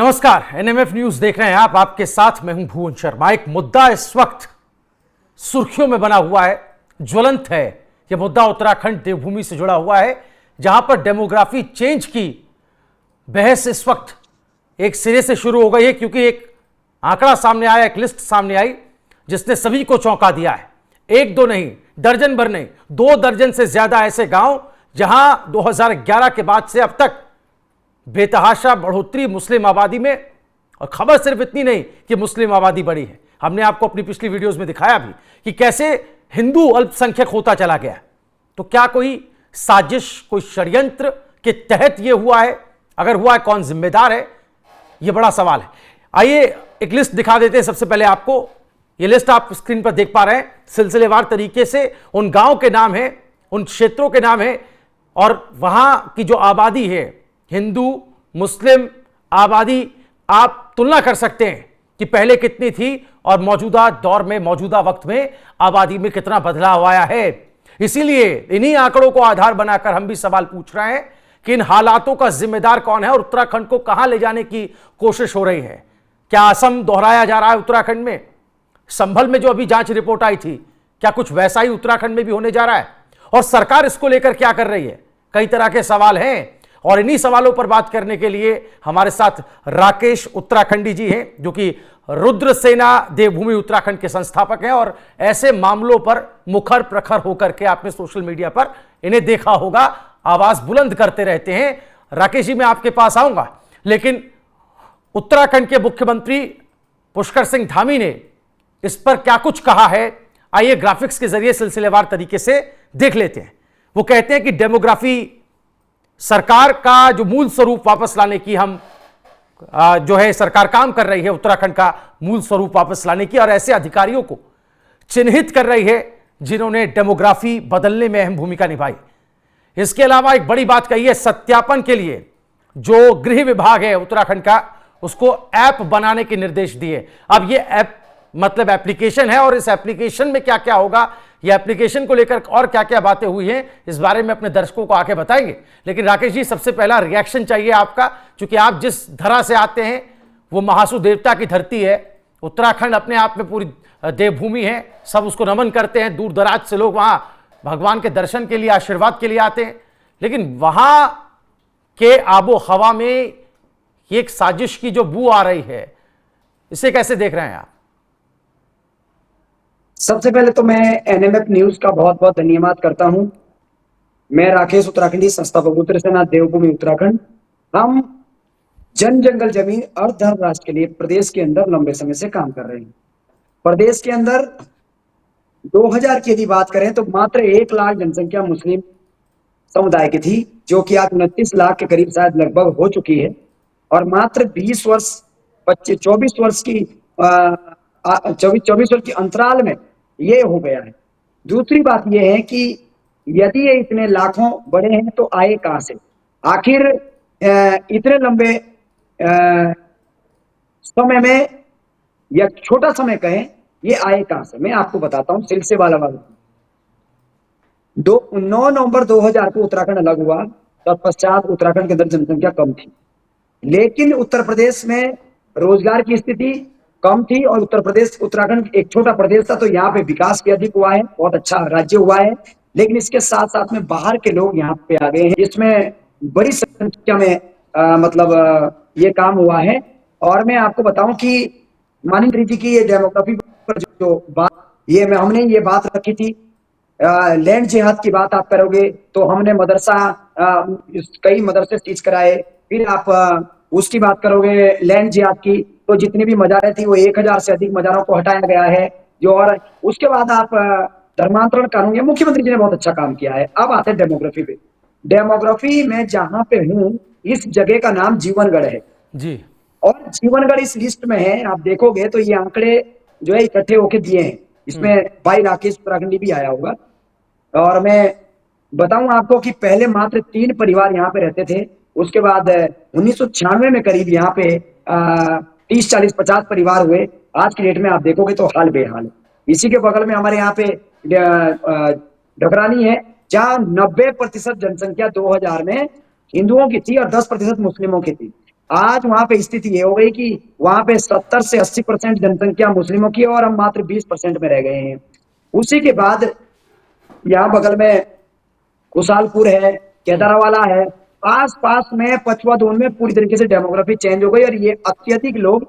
नमस्कार, NMF news देख रहे हैं आप। आपके साथ मैं हूं भुवन शर्मा। एक मुद्दा इस वक्त सुर्खियों में बना हुआ है, ज्वलंत है। यह मुद्दा उत्तराखंड देवभूमि से जुड़ा हुआ है, जहां पर डेमोग्राफी चेंज की बहस इस वक्त एक सिरे से शुरू हो गई है, क्योंकि एक आंकड़ा सामने आया, एक लिस्ट सामने आई जिसने सभी को चौंका दिया है। एक दो नहीं, दर्जन भर नहीं, 2 दर्जन से ज्यादा ऐसे गांव जहां 2011 के बाद से अब तक बेतहाशा बढ़ोतरी मुस्लिम आबादी में। और खबर सिर्फ इतनी नहीं कि मुस्लिम आबादी बढ़ी है, हमने आपको अपनी पिछली वीडियोस में दिखाया भी कि कैसे हिंदू अल्पसंख्यक होता चला गया। तो क्या कोई साजिश, कोई षड्यंत्र के तहत यह हुआ है? अगर हुआ है, कौन जिम्मेदार है? यह बड़ा सवाल है। आइए एक लिस्ट दिखा देते हैं सबसे पहले आपको। यह लिस्ट आप स्क्रीन पर देख पा रहे हैं, सिलसिलेवार तरीके से उन गांव के नाम है, उन क्षेत्रों के नाम है, और वहां की जो आबादी है, हिंदू मुस्लिम आबादी, आप तुलना कर सकते हैं कि पहले कितनी थी और मौजूदा दौर में, मौजूदा वक्त में आबादी में कितना बदलाव आया है। इसीलिए इन्हीं आंकड़ों को आधार बनाकर हम भी सवाल पूछ रहे हैं कि इन हालातों का जिम्मेदार कौन है और उत्तराखंड को कहां ले जाने की कोशिश हो रही है। क्या असम दोहराया जा रहा है उत्तराखंड में? संभल में जो अभी जांच रिपोर्ट आई थी, क्या कुछ वैसा ही उत्तराखंड में भी होने जा रहा है? और सरकार इसको लेकर क्या कर रही है? कई तरह के सवाल हैं, और इन्हीं सवालों पर बात करने के लिए हमारे साथ राकेश उत्तराखंडी जी हैं, जो कि रुद्र सेना देवभूमि उत्तराखंड के संस्थापक हैं और ऐसे मामलों पर मुखर प्रखर होकर के आपने सोशल मीडिया पर इन्हें देखा होगा, आवाज बुलंद करते रहते हैं। राकेश जी, मैं आपके पास आऊंगा, लेकिन उत्तराखंड के मुख्यमंत्री पुष्कर सिंह धामी ने इस पर क्या कुछ कहा है, आइए ग्राफिक्स के जरिए सिलसिलेवार तरीके से देख लेते हैं। वो कहते हैं कि डेमोग्राफी सरकार का जो मूल स्वरूप वापस लाने की हम जो है सरकार काम कर रही है, उत्तराखंड का मूल स्वरूप वापस लाने की, और ऐसे अधिकारियों को चिन्हित कर रही है जिन्होंने डेमोग्राफी बदलने में अहम भूमिका निभाई। इसके अलावा एक बड़ी बात कही है, सत्यापन के लिए जो गृह विभाग है उत्तराखंड का, उसको ऐप बनाने के निर्देश दिए। अब ये ऐप मतलब एप्लीकेशन है, और इस एप्लीकेशन में क्या क्या होगा, ये एप्लीकेशन को लेकर और क्या क्या बातें हुई हैं, इस बारे में अपने दर्शकों को आके बताएंगे। लेकिन राकेश जी, सबसे पहला रिएक्शन चाहिए आपका, क्योंकि आप जिस धरा से आते हैं वो महासु देवता की धरती है। उत्तराखंड अपने आप में पूरी देवभूमि है, सब उसको नमन करते हैं, दूर दराज से लोग वहां भगवान के दर्शन के लिए, आशीर्वाद के लिए आते हैं। लेकिन वहां के आबो हवा में एक साजिश की जो बू आ रही है, इसे कैसे देख रहे हैं आप? सबसे पहले तो मैं एनएमएफ न्यूज का बहुत बहुत धन्यवाद करता हूं। मैं राकेश उत्तराखंडी, संस्थापक रुद्र सेना देवभूमि उत्तराखंड। हम जन जंगल जमीन और धर्म राष्ट्र के लिए प्रदेश के अंदर लंबे समय से काम कर रहे हैं। प्रदेश के अंदर 2000 की यदि बात करें तो मात्र 1 लाख जनसंख्या मुस्लिम समुदाय की थी, जो कि आज 29 लाख के करीब शायद लगभग हो चुकी है। और मात्र 20 वर्ष 24 वर्ष की 24 वर्ष के अंतराल में ये हो गया है। दूसरी बात यह है कि यदि ये इतने लाखों बड़े हैं तो आए कहां से? आखिर इतने लंबे समय में, या छोटा समय कहें, ये आए कहां से? मैं आपको बताता हूं सिलसिला वाला। 9 नवंबर 2000 को उत्तराखंड अलग हुआ, तत्पश्चात उत्तराखंड के अंदर जनसंख्या कम थी, लेकिन उत्तर प्रदेश में रोजगार की स्थिति कम थी। और उत्तर प्रदेश, उत्तराखंड एक छोटा प्रदेश था, तो यहाँ पे विकास भी अधिक हुआ है, बहुत अच्छा राज्य हुआ है। लेकिन इसके साथ साथ में बाहर के लोग यहाँ पे आ गए हैं, जिसमें बड़ी संख्या में ये काम हुआ है। और मैं आपको बताऊं कि माननीय जी की ये डेमोग्राफी पर जो बात, हमने ये बात रखी थी, लैंड जिहाद की बात आप करोगे तो हमने मदरसा, कई मदरसे सीज कराए। फिर आप उसकी बात करोगे लैंड जिहाद की, तो जितनी भी मजारें थी वो 1000 से अधिक मजारों को हटाया गया है। जो और उसके बाद आप धर्मांतरण कानून, ये मुख्यमंत्री जी ने बहुत अच्छा काम किया है। अब आते हैं डेमोग्राफी पे। डेमोग्राफी में जहां पे हूँ, इस जगह का नाम जीवनगढ़ है जी। और जीवनगढ़ इस लिस्ट में है। आप देखोगे तो ये आंकड़े जो है इकट्ठे होके दिए हैं, इसमें भाई राकेश उत्तराखंडी भी आया होगा। और मैं बताऊं आपको कि पहले मात्र 3 परिवार यहाँ पे रहते थे। उसके बाद 1996 में करीब यहाँ पे 30, 40, 50 परिवार हुए। आज की डेट में आप देखोगे तो हाल बेहाल है। इसी के बगल में हमारे यहाँ पे ढकरानी है, जहाँ 90% जनसंख्या 2000 में हिंदुओं की थी और 10% मुस्लिमों की थी। आज वहां पे स्थिति ये हो गई कि वहां पे 70 से 80% जनसंख्या मुस्लिमों की है और हम मात्र 20% में रह गए हैं। उसी के बाद यहाँ बगल में खुशालपुर है, केदारवाला है, आस पास में पछुआ दून में पूरी तरीके से डेमोग्राफी चेंज हो गई और ये अत्यधिक लोग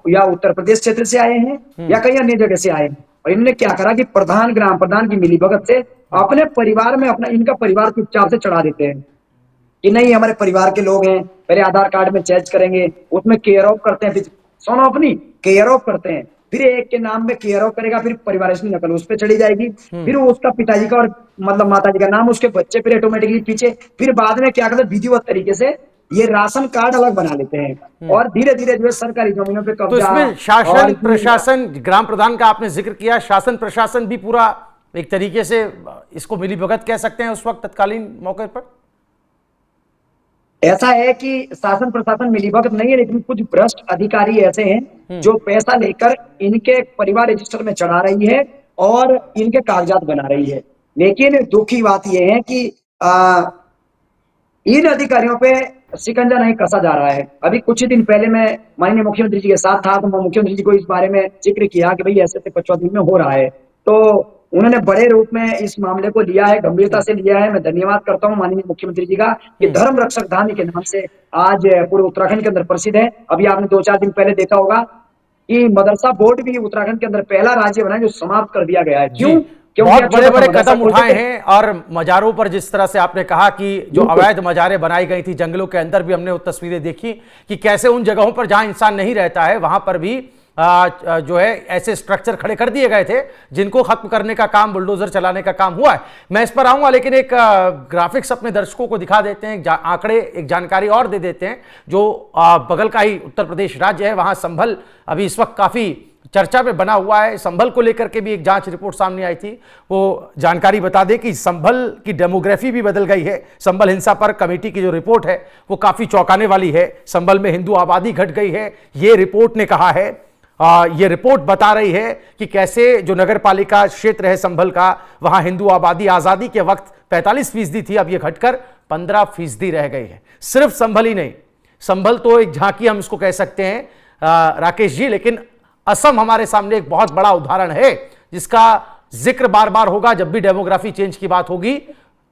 या उत्तर प्रदेश क्षेत्र से आए हैं या कहीं अन्य जगह से आए हैं। और इन्होंने क्या करा कि प्रधान ग्राम प्रधान की मिलीभगत से अपने परिवार में अपना इनका परिवार चुपचाप से चढ़ा देते हैं कि नहीं हमारे परिवार के लोग हैं, पहले आधार कार्ड में चेंज करेंगे, उसमें केयर ऑफ करते हैं, फिर सोनो अपनी केयर ऑफ करते हैं, फिर एक के नाम में केयर ऑफ करेगा, फिर परिवार की नकल उस पर चढ़ी जाएगी, फिर उसका पिताजी का और मतलब माताजी का नाम उसके बच्चे फिर ऑटोमेटिकली पीछे, फिर बाद में क्या करते हैं विधिवत तरीके से ये राशन कार्ड अलग बना लेते हैं और धीरे धीरे जो है सरकारी जमीनों पे तो कब्जा। इसमें शासन और प्रशासन, ग्राम प्रधान का आपने जिक्र किया, शासन प्रशासन भी पूरा एक तरीके से इसको मिलीभगत कह सकते हैं उस वक्त तत्कालीन मौके पर। ऐसा है कि शासन प्रशासन मिलीभगत नहीं है, लेकिन कुछ भ्रष्ट अधिकारी ऐसे हैं जो पैसा लेकर इनके परिवार रजिस्टर में चढ़ा रही है और इनके कागजात बना रही है। लेकिन दुख की बात यह है कि इन अधिकारियों पे शिकंजा नहीं कसा जा रहा है। अभी कुछ ही दिन पहले मैं माननीय मुख्यमंत्री जी के साथ था, तो मुख्यमंत्री जी को इस बारे में जिक्र किया कि भाई ऐसे पछुआ दून में हो रहा है, तो उन्होंने बड़े रूप में इस मामले को लिया है, गंभीरता से लिया है। मैं धन्यवाद करता हूं माननीय मुख्यमंत्री जी का कि धर्म रक्षक धामी के नाम से आज पूरे उत्तराखंड के अंदर प्रसिद्ध है। अभी आपने 2-4 दिन पहले देखा होगा कि मदरसा बोर्ड भी उत्तराखंड के अंदर पहला राज्य बना जो समाप्त कर दिया गया है। क्यों? बहुत बड़े बड़े कदम उठाए हैं और मजारों पर जिस तरह से आपने कहा कि जो अवैध मजारें बनाई गई थी जंगलों के अंदर भी, हमने वो तस्वीरें देखी कि कैसे उन जगहों पर जहां इंसान नहीं रहता है वहां पर भी जो है ऐसे स्ट्रक्चर खड़े कर दिए गए थे जिनको खत्म करने का काम, बुलडोजर चलाने का काम हुआ है। मैं इस पर आऊंगा, लेकिन एक ग्राफिक्स अपने दर्शकों को दिखा देते हैं, आंकड़े, एक जानकारी और दे देते हैं। जो बगल का ही उत्तर प्रदेश राज्य है, वहां संभल अभी इस वक्त काफी चर्चा में बना हुआ है। संभल को लेकर के भी एक जांच रिपोर्ट सामने आई थी, वो जानकारी बता दें कि संभल की डेमोग्राफी भी बदल गई है। संभल हिंसा पर कमेटी की जो रिपोर्ट है वो काफी चौंकाने वाली है। संभल में हिंदू आबादी घट गई है, ये रिपोर्ट ने कहा है। ये रिपोर्ट बता रही है कि कैसे जो नगर पालिका क्षेत्र है संभल का, वहां हिंदू आबादी आजादी के वक्त 45% थी, अब ये घटकर 15% रह गई है। सिर्फ संभल ही नहीं, संभल तो एक झांकी हम इसको कह सकते हैं राकेश जी, लेकिन असम हमारे सामने एक बहुत बड़ा उदाहरण है जिसका जिक्र बार बार होगा जब भी डेमोग्राफी चेंज की बात होगी।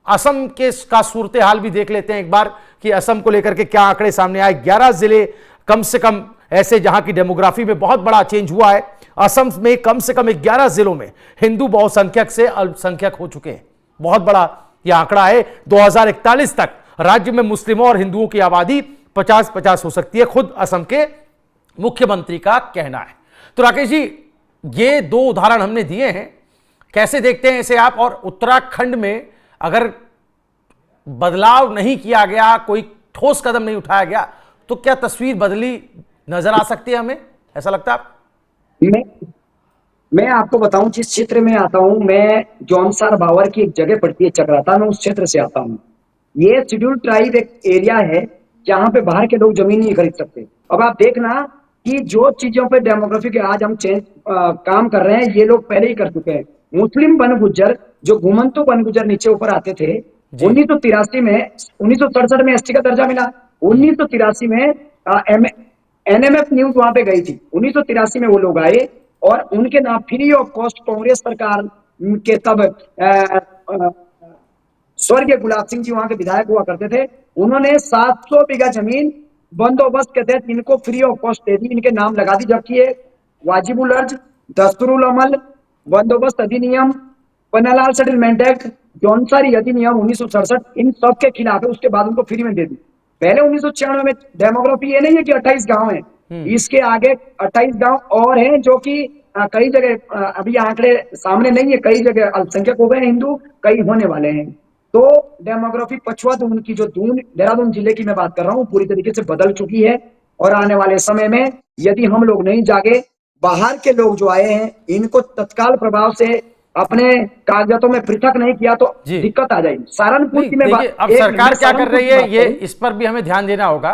असम के का सूरत हाल भी देख लेते हैं एक बार कि असम को लेकर के क्या आंकड़े सामने आए। 11 जिले कम से कम ऐसे जहां की डेमोग्राफी में बहुत बड़ा चेंज हुआ है। असम में कम से कम 11 जिलों में हिंदू बहुसंख्यक से अल्पसंख्यक हो चुके हैं। बहुत बड़ा यह आंकड़ा है। 2041 तक राज्य में मुस्लिमों और हिंदुओं की आबादी 50-50 हो सकती है, खुद असम के मुख्यमंत्री का कहना है। तो राकेश जी, ये 2 उदाहरण हमने दिए हैं, कैसे देखते हैं इसे आप? और उत्तराखंड में अगर बदलाव नहीं किया गया, कोई ठोस कदम नहीं उठाया गया, तो क्या तस्वीर बदली नजर आ सकती है हमें, ऐसा लगता है आप? मैं आपको बताऊं जिस क्षेत्र में आता हूं मैं, जौनसार बावर की एक जगह पड़ती है चक्राता, मैं उस क्षेत्र से आता हूं। ये शेड्यूल ट्राइब एक एरिया है जहां पे बाहर के लोग जमीन नहीं खरीद सकते। अब आप देखना कि जो चीजों पे डेमोग्राफी के आज हम चेंज काम कर रहे हैं, ये लोग पहले ही कर चुके हैं। मुस्लिम वन गुज्जर, जो घुमंतु वन गुज्जर नीचे ऊपर आते थे, 1983 में, 1967 में एसटी का दर्जा मिला, 1983 में एनएमएफ न्यूज वहां पे गई थी, 1983 में वो लोग आए और उनके नाम फ्री ऑफ कॉस्ट कांग्रेस सरकार के तब स्वर्गीय गुलाब सिंह जी वहां के विधायक हुआ करते थे, उन्होंने 700 बीघा जमीन बंदोबस्त के तहत इनको फ्री ऑफ कॉस्ट दे दी, इनके नाम लगा दी, जबकि ये वाजिबुल अर्ज, दस्तुरुल अमल, बंदोबस्त अधिनियम, पन्नालाल सेटलमेंट एक्ट, जौनसारी अधिनियम 1967, इन सब के खिलाफ है। उसके बाद उनको फ्री में दे दी। पहले 1996 में डेमोग्राफी ये नहीं है कि 28 गांव है, इसके आगे 28 गांव और हैं जो कि कई जगह अभी आंकड़े सामने नहीं है, कई जगह अल्पसंख्यक हो गए हिंदू, कई होने वाले हैं। तो डेमोग्राफी पछुआ दून की, जो दून देहरादून जिले की मैं बात कर रहा हूँ, पूरी तरीके से बदल चुकी है। और आने वाले समय में यदि हम लोग नहीं जागे, बाहर के लोग जो आए हैं इनको तत्काल प्रभाव से अपने कागजातों में पृथक नहीं किया तो दिक्कत आ जाएगी। सहारनपुर की मैं अब सरकार क्या कर रही है, ये इस पर भी हमें ध्यान देना होगा।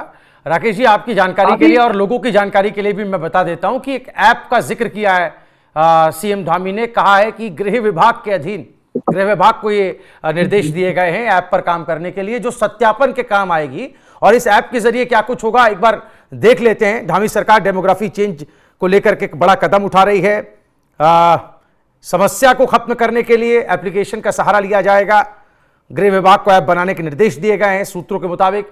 राकेश जी, आपकी जानकारी के लिए और लोगों की जानकारी के लिए भी मैं बता देता हूं कि एक ऐप का जिक्र किया है सीएम धामी ने। कहा है कि गृह विभाग के अधीन, गृह विभाग को ये निर्देश दिए गए हैं ऐप पर काम करने के लिए, जो सत्यापन के काम आएगी और इस ऐप के जरिए क्या कुछ होगा एक बार देख लेते हैं। धामी सरकार डेमोग्राफी चेंज को लेकर के एक बड़ा कदम उठा रही है। समस्या को खत्म करने के लिए एप्लीकेशन का सहारा लिया जाएगा। गृह विभाग को ऐप बनाने के निर्देश दिए गए हैं। सूत्रों के मुताबिक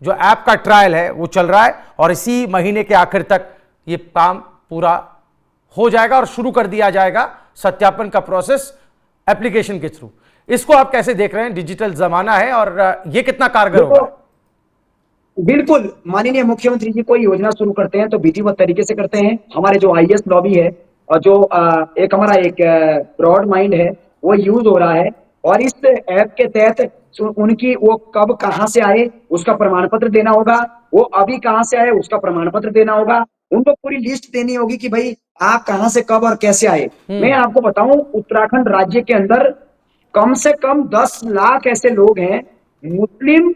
जो ऐप का ट्रायल है वो चल रहा है और इसी महीने के आखिर तक ये काम पूरा हो जाएगा और शुरू कर दिया जाएगा सत्यापन का प्रोसेस एप्लीकेशन के थ्रू। इसको आप कैसे देख रहे हैं? डिजिटल जमाना है और ये कितना कारगर होगा? बिल्कुल, माननीय मुख्यमंत्री जी कोई योजना शुरू करते हैं तो विधिवत तरीके से करते हैं। हमारे जो आईएएस लॉबी है और जो एक हमारा एक ब्रॉड माइंड है वो यूज हो रहा है और इस ऐप के तहत उनकी वो कब कहां से आए उसका प्रमाण पत्र देना होगा, वो अभी कहां से आए उसका प्रमाण पत्र देना होगा, उनको पूरी लिस्ट देनी होगी कि भाई आप कहां से कब और कैसे आए। मैं आपको बताऊं उत्तराखंड राज्य के अंदर कम से कम 10 लाख ऐसे लोग हैं, मुस्लिम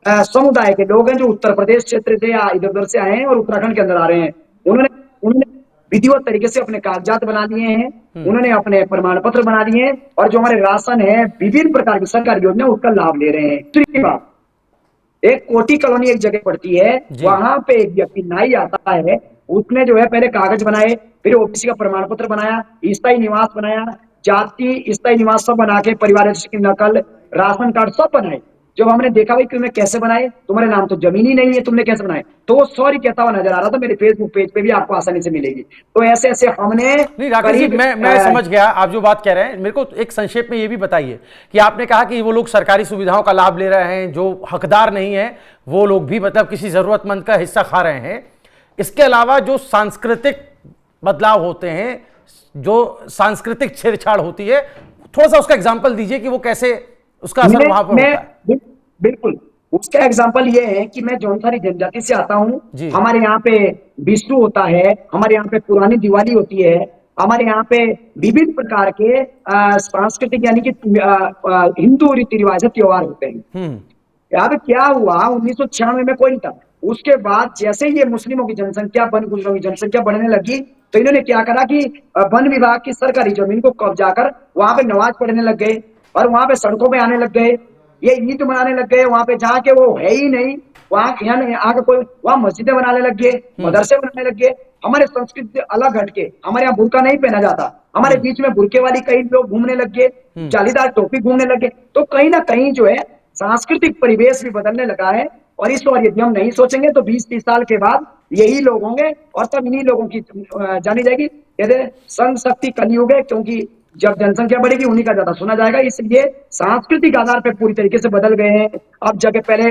समुदाय के लोग हैं जो उत्तर प्रदेश क्षेत्र से या इधर उधर से आए हैं और उत्तराखंड के अंदर आ रहे हैं। उन्होंने विधिवत तरीके से अपने कागजात बना लिए हैं, उन्होंने अपने प्रमाण पत्र बना लिए हैं और जो हमारे राशन है विभिन्न प्रकार की सरकारी योजना उसका लाभ ले रहे हैं। दूसरी बात, एक कोटी कॉलोनी एक जगह पड़ती है, वहां पे एक व्यक्ति नाई आता है, उसने जो है पहले कागज बनाए, फिर ओबीसी का प्रमाण पत्र बनाया, स्थायी निवास बनाया, जाति स्थायी निवास सब बना के परिवार की नकल, राशन कार्ड सब बनाए। जब हमने देखा भाई तुमने कैसे बनाए, तुम्हारे नाम तो जमीन ही नहीं है, तुमने कैसे बनाए, तो वो सॉरी कहता हुआ नजर आ रहा था। मेरे फेसबुक पेज पे भी आपको आसानी से मिलेगी। तो ऐसे ऐसे हमने नहीं राकेश जी, मैं समझ गया आप जो बात कह रहे हैं। मेरे को एक संक्षेप में ये भी बताइए कि आपने कहा कि वो लोग सरकारी सुविधाओं का लाभ ले रहे हैं, जो हकदार नहीं है वो लोग भी मतलब किसी जरूरतमंद का हिस्सा खा रहे हैं। इसके अलावा जो सांस्कृतिक बदलाव होते हैं, जो सांस्कृतिक छेड़छाड़ होती है, थोड़ा सा उसका एग्जाम्पल दीजिए कि वो कैसे उसका असर वहां पर होता है। बिल्कुल, उसका एग्जांपल ये है कि मैं जौनसारी जनजाति से आता हूँ। हमारे यहाँ पे विष्णु होता है, हमारे यहाँ पे पुरानी दिवाली होती है, हमारे यहाँ पे विभिन्न प्रकार के सांस्कृतिक यानी कि हिंदू रीति रिवाज त्योहार होते हैं। अब क्या हुआ 1996 में कोई नहीं था। उसके बाद जैसे ये मुस्लिमों की जनसंख्या वन गुजरों की जनसंख्या बढ़ने लगी तो इन्होंने क्या करा कि वन विभाग की सरकारी जमीन को कब्जा कर वहां पे नमाज पढ़ने लग गए और वहां पे सड़कों पे आने लग गए, ये ईद मनाने लग गए। वहां पे जहाँ के वो है ही नहीं, वहां यहाँ का कोई, वहां मस्जिदें बनाने लग गए, मदरसे बनाने लग गए। हमारे संस्कृति से अलग हटके हमारे यहाँ बुर्का नहीं पहना जाता, हमारे बीच में बुरके वाली कई लोग घूमने लग गए, जालीदार टोपी घूमने लग गए। तो कहीं ना कहीं जो है सांस्कृतिक परिवेश भी बदलने लगा है और इस बार यदि हम नहीं सोचेंगे तो 20-30 साल के बाद यही लोग होंगे और तब इन्हीं लोगों की जानी जाएगी। कहते संघ शक्ति कलयुग है, क्योंकि जब जनसंख्या बढ़ेगी उन्हीं का ज्यादा सुना जाएगा। इसलिए सांस्कृतिक आधार पर पूरी तरीके से बदल गए हैं। अब जगह पहले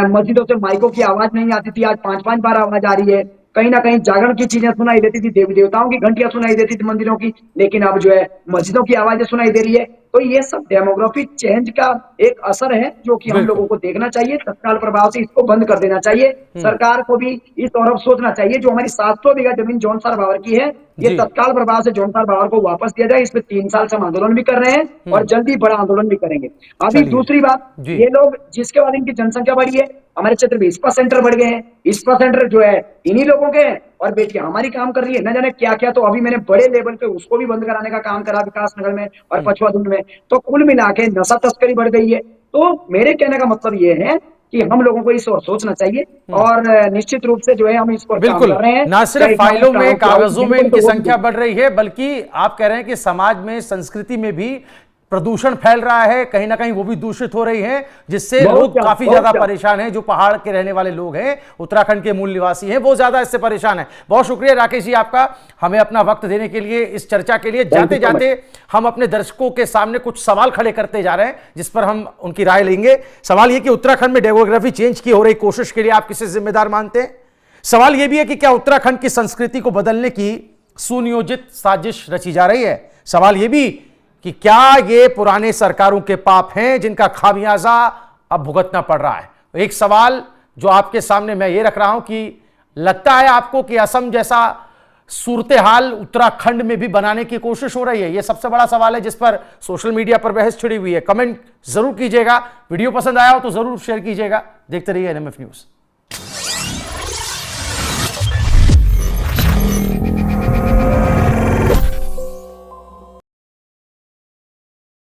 मस्जिदों से माइकों की आवाज नहीं आती थी, आज 5-5 बार आवाज आ रही है। कहीं ना कहीं जागरण की चीजें सुनाई देती थी, देवी देवताओं की घंटियां सुनाई देती थी मंदिरों की, लेकिन अब जो है मस्जिदों की आवाजें सुनाई दे रही है। तो ये सब डेमोग्राफिक चेंज का एक असर है जो कि हम लोगों को देखना चाहिए। तत्काल प्रभाव से इसको बंद कर देना चाहिए। सरकार को भी इस तरफ सोचना चाहिए। जो हमारी 700 बीघा जमीन जौनसार भावर की है, ये तत्काल प्रभाव से जौनसार भावर को वापस दिया जाए। इसमें 3 साल से हम आंदोलन भी कर रहे हैं और जल्दी बड़ा आंदोलन भी करेंगे। अभी दूसरी बात, ये लोग जिसके बाद इनकी जनसंख्या बढ़ी है, हमारे क्षेत्र में इस्पा सेंटर बढ़ गए हैं। इस्पा सेंटर जो है इन्हीं लोगों के हैं और बेटियां हमारी काम कर रही है, न जाने क्या क्या। तो अभी मैंने बड़े लेवल पे उसको भी बंद कराने का काम करा विकास नगर में और पछुआ धुंध में। तो कुल मिला के नशा तस्करी बढ़ गई है। तो मेरे कहने का मतलब ये है कि हम लोगों को इस और सोचना चाहिए और निश्चित रूप से जो है हम इस पर काम कर रहे हैं। ना सिर्फ फाइलों में, कागजों में इनकी संख्या बढ़ रही है, बल्कि आप कह रहे हैं कि समाज में, संस्कृति में भी प्रदूषण फैल रहा है। कहीं ना कहीं वो भी दूषित हो रही है, जिससे लोग काफी ज्यादा परेशान हैं। जो पहाड़ के रहने वाले लोग हैं, उत्तराखंड के मूल निवासी हैं, वो ज्यादा इससे परेशान हैं। बहुत शुक्रिया राकेश जी आपका, हमें अपना वक्त देने के लिए, इस चर्चा के लिए। जाते जाते हम अपने दर्शकों के सामने कुछ सवाल खड़े करते जा रहे हैं, जिस पर हम उनकी राय लेंगे। सवाल यह कि उत्तराखंड में डेमोग्राफी चेंज की हो रही कोशिश के लिए आप किसे जिम्मेदार मानते हैं? सवाल यह भी है कि क्या उत्तराखंड की संस्कृति को बदलने की सुनियोजित साजिश रची जा रही है? सवाल यह भी कि क्या ये पुराने सरकारों के पाप हैं जिनका खामियाजा अब भुगतना पड़ रहा है? एक सवाल जो आपके सामने मैं ये रख रहा हूं कि लगता है आपको कि असम जैसा सूरत हाल उत्तराखंड में भी बनाने की कोशिश हो रही है? यह सबसे बड़ा सवाल है जिस पर सोशल मीडिया पर बहस छिड़ी हुई है। कमेंट जरूर कीजिएगा। वीडियो पसंद आया हो तो जरूर शेयर कीजिएगा। देखते रहिए NMF न्यूज।